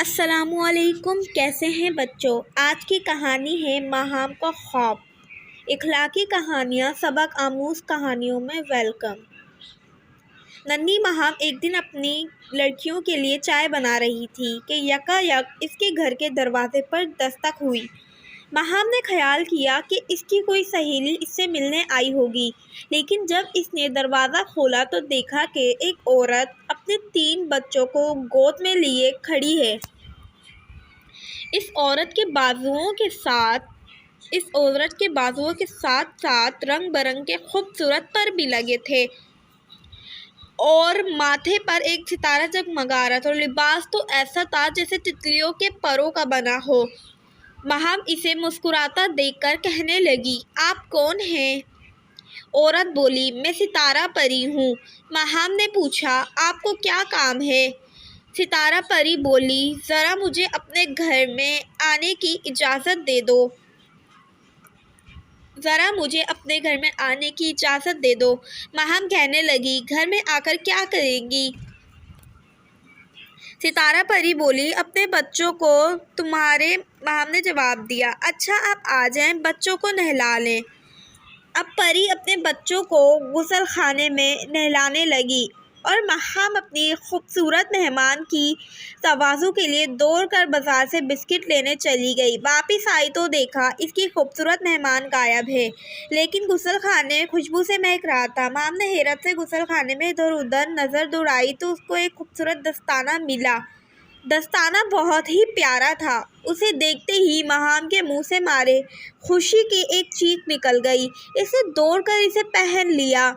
السلام علیکم، کیسے ہیں بچوں؟ آج کی کہانی ہے ماہام کا خواب۔ اخلاقی کہانیاں، سبق آموز کہانیوں میں ویلکم۔ ننھی ماہام ایک دن اپنی لڑکیوں کے لیے چائے بنا رہی تھی کہ یکایک اس کے گھر کے دروازے پر دستک ہوئی۔ ماہام نے خیال کیا کہ اس کی کوئی سہیلی اس سے ملنے آئی ہوگی، لیکن جب اس نے دروازہ کھولا تو دیکھا کہ ایک عورت اپنے 3 بچوں کو گود میں لیے کھڑی ہے۔ اس عورت کے بازوؤں کے ساتھ ساتھ رنگ برنگ کے خوبصورت پر بھی لگے تھے اور ماتھے پر ایک ستارہ جگمگا رہا تھا، اور لباس تو ایسا تھا جیسے تتلیوں کے پروں کا بنا ہو۔ ماہام اسے مسکراتا دیکھ کر کہنے لگی، "آپ کون ہیں؟" عورت بولی، "میں ستارہ پری ہوں۔" ماہام نے پوچھا، "آپ کو کیا کام ہے؟" ستارہ پری بولی، "ذرا مجھے اپنے گھر میں آنے کی اجازت دے دو۔" ماہام کہنے لگی، "گھر میں آ کر کیا کریں گی؟" ستارہ پری بولی، "اپنے بچوں کو تمہارے۔" ماہام نے جواب دیا، "اچھا، آپ آ جائیں، بچوں کو نہلا لیں۔" اب پری اپنے بچوں کو غسل خانے میں نہلانے لگی اور ماہام اپنی خوبصورت مہمان کی تواضع کے لیے دوڑ کر بازار سے بسکٹ لینے چلی گئی۔ واپس آئی تو دیکھا اس کی خوبصورت مہمان غائب ہے، لیکن غسل خانے خوشبو سے مہک رہا تھا۔ ماہام نے حیرت سے غسل خانے میں ادھر ادھر نظر دوڑائی تو اس کو ایک خوبصورت دستانہ ملا۔ دستانہ بہت ہی پیارا تھا۔ اسے دیکھتے ہی ماہام کے منہ سے مارے خوشی کی ایک چیخ نکل گئی۔ اس نے دوڑ کر اسے پہن لیا۔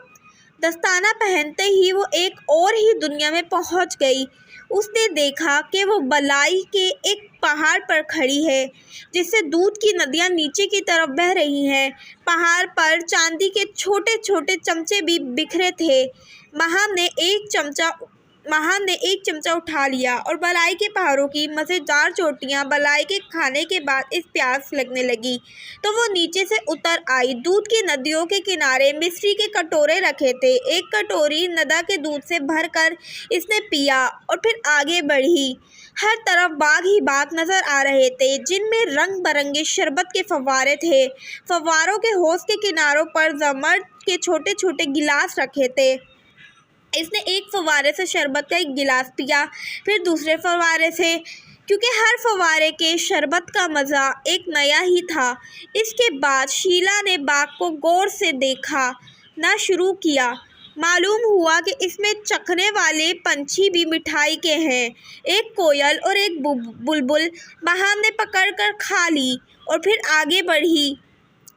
دستانہ پہنتے ہی وہ ایک اور ہی دنیا میں پہنچ گئی۔ اس نے دیکھا کہ وہ بالائی کے ایک پہاڑ پر کھڑی ہے جس سے دودھ کی ندیاں نیچے کی طرف بہہ رہی ہیں۔ پہاڑ پر چاندی کے چھوٹے چھوٹے چمچے بھی بکھرے تھے۔ ماہام نے ایک چمچہ اٹھا لیا اور بالائی کے پہاڑوں کی مزیدار چوٹیاں بالائی کے کھانے کے بعد اس پیاس لگنے لگی تو وہ نیچے سے اتر آئی۔ دودھ کی ندیوں کے کنارے مصری کے کٹورے رکھے تھے۔ ایک کٹوری ندا کے دودھ سے بھر کر اس نے پیا اور پھر آگے بڑھی۔ ہر طرف باغ ہی باغ نظر آ رہے تھے جن میں رنگ برنگے شربت کے فوارے تھے۔ فواروں کے حوض کے کناروں پر زمرد کے چھوٹے چھوٹے گلاس رکھے تھے۔ اس نے ایک فوارے سے شربت کا ایک گلاس پیا، پھر دوسرے فوارے سے، کیونکہ ہر فوارے کے شربت کا مزہ ایک نیا ہی تھا۔ اس کے بعد شیلا نے باغ کو غور سے دیکھنا شروع کیا۔ معلوم ہوا کہ اس میں چکھنے والے پنچھی بھی مٹھائی کے ہیں، ایک کوئل اور ایک بلبل۔ ماہام نے پکڑ کر کھا لی اور پھر آگے بڑھی۔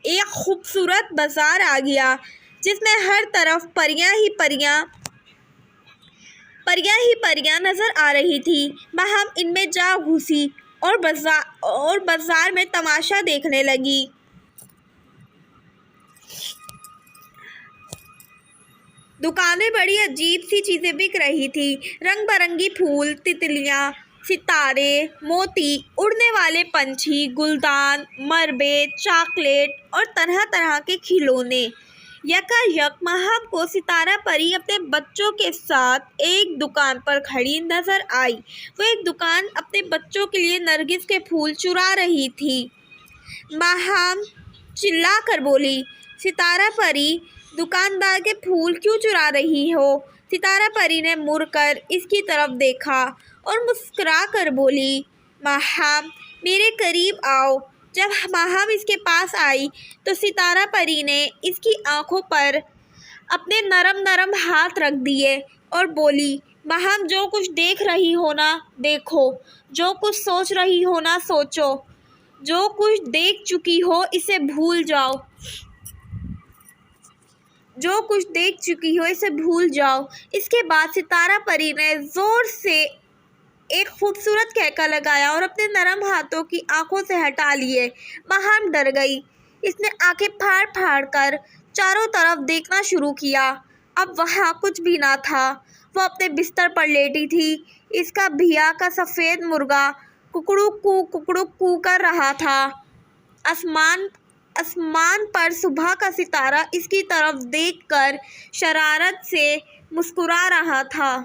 ایک خوبصورت بازار آ گیا جس میں ہر طرف پریاں ہی پریاں نظر آ رہی تھیں۔ ماہام ان میں جا گھسی اور بازار میں تماشا دیکھنے لگی۔ دکانیں بڑی عجیب سی چیزیں بک رہی تھیں، رنگ برنگی پھول، تتلیاں، ستارے، موتی، اڑنے والے پنچھی، گلدان، مربے، چاکلیٹ اور طرح طرح کے کھلونے۔ یکایک ماہام کو ستارہ پری اپنے بچوں کے ساتھ ایک دکان پر کھڑی نظر آئی۔ وہ ایک دکان اپنے بچوں کے لیے نرگس کے پھول چرا رہی تھی۔ ماہام چلا کر بولی، "ستارہ پری، دکاندار کے پھول کیوں چرا رہی ہو؟" ستارہ پری نے مڑ کر اس کی طرف دیکھا اور مسکرا کر بولی، "ماہام، میرے قریب آؤ۔" جب ماہام اس کے پاس آئی تو ستارہ پری نے اس کی آنکھوں پر اپنے نرم نرم ہاتھ رکھ دیے اور بولی، "ماہام، جو کچھ دیکھ رہی ہو نا دیکھو، جو کچھ سوچ رہی ہو نا سوچو، جو کچھ دیکھ چکی ہو اسے بھول جاؤ۔ اس کے بعد ستارہ پری نے زور سے ایک خوبصورت کہکا لگایا اور اپنے نرم ہاتھوں کی آنکھوں سے ہٹا لیے۔ ماہام ڈر گئی۔ اس نے آنکھیں پھاڑ پھاڑ کر چاروں طرف دیکھنا شروع کیا۔ اب وہاں کچھ بھی نہ تھا۔ وہ اپنے بستر پر لیٹی تھی۔ اس کا بھیا کا سفید مرغا ککڑک کو کر رہا تھا۔ آسمان پر صبح کا ستارہ اس کی طرف دیکھ کر شرارت سے مسکرا رہا تھا۔